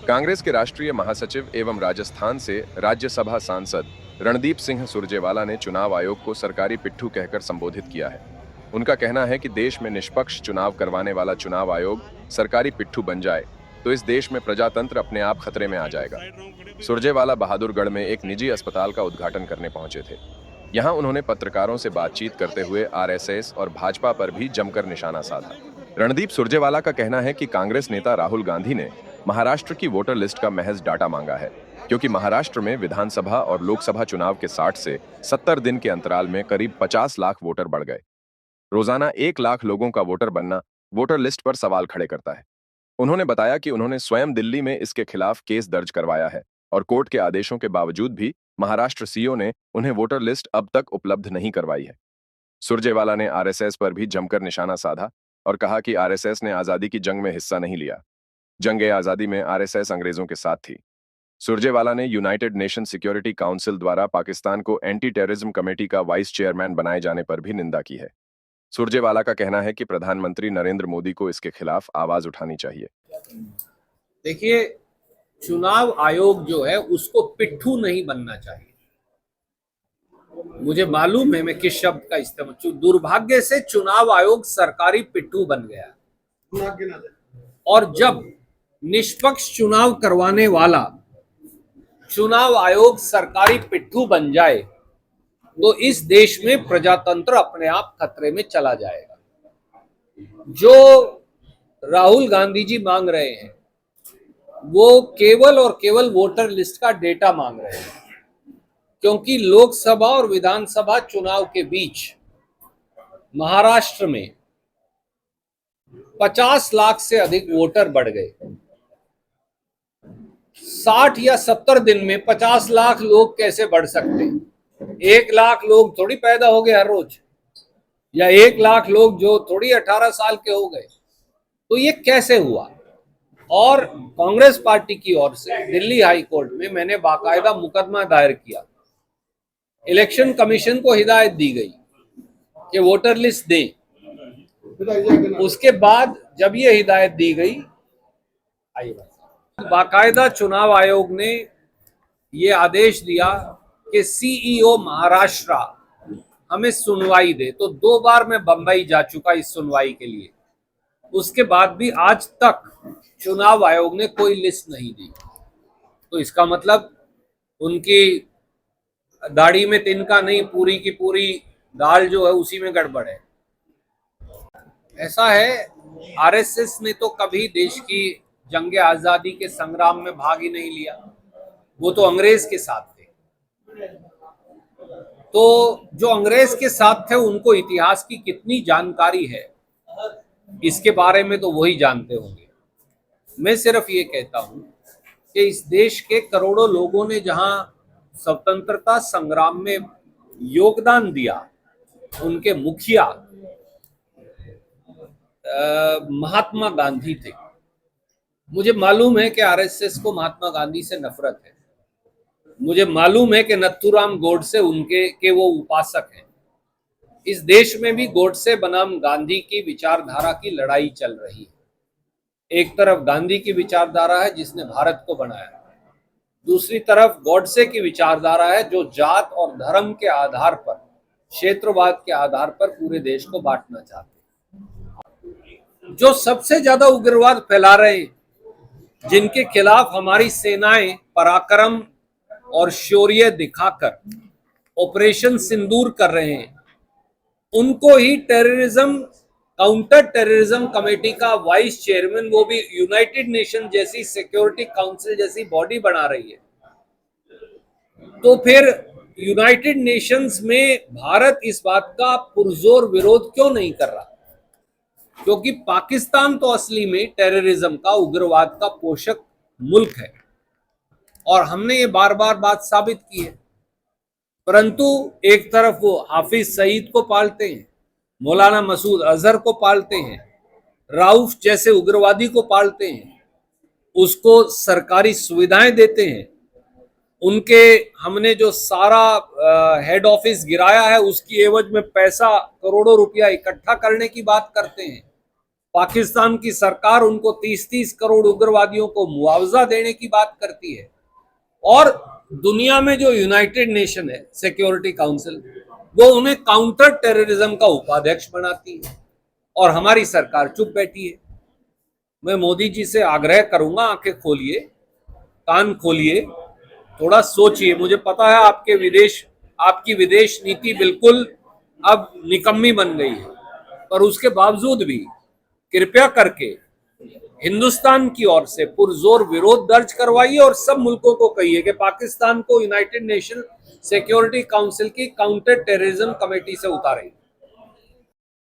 कांग्रेस के राष्ट्रीय महासचिव एवं राजस्थान से राज्यसभा सांसद रणदीप सिंह सुरजेवाला ने चुनाव आयोग को सरकारी पिट्ठू कहकर संबोधित किया है। उनका कहना है कि देश में निष्पक्ष चुनाव करवाने वाला चुनाव आयोग सरकारी पिट्ठू बन जाए तो इस देश में प्रजातंत्र अपने आप खतरे में आ जाएगा। सुरजेवाला बहादुरगढ़ में एक निजी अस्पताल का उद्घाटन करने पहुंचे थे। यहां उन्होंने पत्रकारों से बातचीत करते हुए आरएसएस और भाजपा पर भी जमकर निशाना साधा। रणदीप सुरजेवाला का कहना है कि कांग्रेस नेता राहुल गांधी ने महाराष्ट्र की वोटर लिस्ट का महज डाटा मांगा है, क्योंकि महाराष्ट्र में विधानसभा और लोकसभा चुनाव के 60 से 70 दिन के अंतराल में करीब 50 लाख वोटर बढ़ गए। रोजाना 1 लाख लोगों का वोटर बनना वोटर लिस्ट पर सवाल खड़े करता है। उन्होंने बताया कि उन्होंने स्वयं दिल्ली में इसके खिलाफ केस दर्ज करवाया है और कोर्ट के आदेशों के बावजूद भी महाराष्ट्र सीओ ने उन्हें वोटर लिस्ट अब तक उपलब्ध नहीं करवाई है। सुरजेवाला ने आरएसएस पर भी जमकर निशाना साधा और कहा कि आरएसएस ने आजादी की जंग में हिस्सा नहीं लिया। जंगे आजादी में आरएसएस अंग्रेजों के साथ थी। सुरजेवाला ने यूनाइटेड नेशन सिक्योरिटी काउंसिल द्वारा पाकिस्तान को एंटी टेररिज्म कमेटी का वाइस चेयरमैन बनाए जाने पर भी निंदा की है। सुरजेवाला का कहना है कि प्रधानमंत्री नरेंद्र मोदी को इसके खिलाफ आवाज उठानी चाहिए। देखिए, चुनाव आयोग जो है उसको पिट्ठू नहीं बनना चाहिए। मुझे मालूम है मैं किस शब्द का इस्तेमाल, दुर्भाग्य से चुनाव आयोग सरकारी पिट्ठू बन गया। और जब निष्पक्ष चुनाव करवाने वाला चुनाव आयोग सरकारी पिट्ठू बन जाए तो इस देश में प्रजातंत्र अपने आप खतरे में चला जाएगा। जो राहुल गांधी जी मांग रहे हैं वो केवल और केवल वोटर लिस्ट का डेटा मांग रहे हैं, क्योंकि लोकसभा और विधानसभा चुनाव के बीच महाराष्ट्र में 50 लाख से अधिक वोटर बढ़ गए। 60 या 70 दिन में 50 लाख लोग कैसे बढ़ सकते हैं? 1 लाख लोग थोड़ी पैदा हो गए हर रोज, या 1 लाख लोग जो थोड़ी 18 साल के हो गए। तो ये कैसे हुआ? और कांग्रेस पार्टी की ओर से दिल्ली हाई कोर्ट में मैंने बाकायदा मुकदमा दायर किया। इलेक्शन कमीशन को हिदायत दी गई कि वोटर लिस्ट दें। उसके बाद जब ये हिदायत दी गई, बाकायदा चुनाव आयोग ने ये आदेश दिया कि सीईओ महाराष्ट्र हमें सुनवाई दे। तो 2 बार मैं बंबई जा चुका इस सुनवाई के लिए। उसके बाद भी आज तक चुनाव आयोग ने कोई लिस्ट नहीं दी। तो इसका मतलब उनकी दाढ़ी में तिनका नहीं, पूरी की पूरी दाल जो है उसी में गड़बड़ है। ऐसा है, आरएसएस ने तो कभी देश की जंगे आजादी के संग्राम में भाग ही नहीं लिया। वो तो अंग्रेज के साथ थे। तो जो अंग्रेज के साथ थे उनको इतिहास की कितनी जानकारी है इसके बारे में तो वही जानते होंगे। मैं सिर्फ ये कहता हूं कि इस देश के करोड़ों लोगों ने जहां स्वतंत्रता संग्राम में योगदान दिया, उनके मुखिया महात्मा गांधी थे। मुझे मालूम है कि आरएसएस को महात्मा गांधी से नफरत है। मुझे मालूम है कि नथुराम गोडसे उनके वो उपासक हैं। इस देश में भी गोडसे बनाम गांधी की विचारधारा की लड़ाई चल रही है। एक तरफ गांधी की विचारधारा है जिसने भारत को बनाया, दूसरी तरफ गोडसे की विचारधारा है जो जात और धर्म के आधार पर, क्षेत्रवाद के आधार पर पूरे देश को बांटना चाहते हैं। जो सबसे ज्यादा उग्रवाद फैला रहे हैं, जिनके खिलाफ हमारी सेनाएं पराक्रम और शौर्य दिखाकर ऑपरेशन सिंदूर कर रहे हैं, उनको ही टेररिज्म काउंटर टेररिज्म कमेटी का वाइस चेयरमैन, वो भी यूनाइटेड नेशन जैसी सिक्योरिटी काउंसिल जैसी बॉडी बना रही है। तो फिर यूनाइटेड नेशंस में भारत इस बात का पुरजोर विरोध क्यों नहीं कर रहा? क्योंकि पाकिस्तान तो असली में टेररिज्म का, उग्रवाद का पोषक मुल्क है और हमने ये बार बार बात साबित की है। परंतु एक तरफ वो हाफिज सईद को पालते हैं, मौलाना मसूद अजहर को पालते हैं, राउफ जैसे उग्रवादी को पालते हैं, उसको सरकारी सुविधाएं देते हैं, उनके हमने जो सारा हेड ऑफिस गिराया है उसकी एवज में पैसा करोड़ों रुपया इकट्ठा करने की बात करते हैं। पाकिस्तान की सरकार उनको 30-30 करोड़ उग्रवादियों को मुआवजा देने की बात करती है, और दुनिया में जो यूनाइटेड नेशन है सिक्योरिटी काउंसिल, वो उन्हें काउंटर टेररिज्म का उपाध्यक्ष बनाती है, और हमारी सरकार चुप बैठी है। मैं मोदी जी से आग्रह करूंगा, आंखें खोलिए, कान खोलिए, थोड़ा सोचिए। मुझे पता है आपकी विदेश नीति बिल्कुल अब निकम्मी बन गई है, पर उसके बावजूद भी कृपया करके हिंदुस्तान की ओर से पुरजोर विरोध दर्ज करवाइए और सब मुल्कों को कहिए कि पाकिस्तान को यूनाइटेड नेशन सिक्योरिटी काउंसिल की काउंटर टेररिज्म कमेटी से उतारें।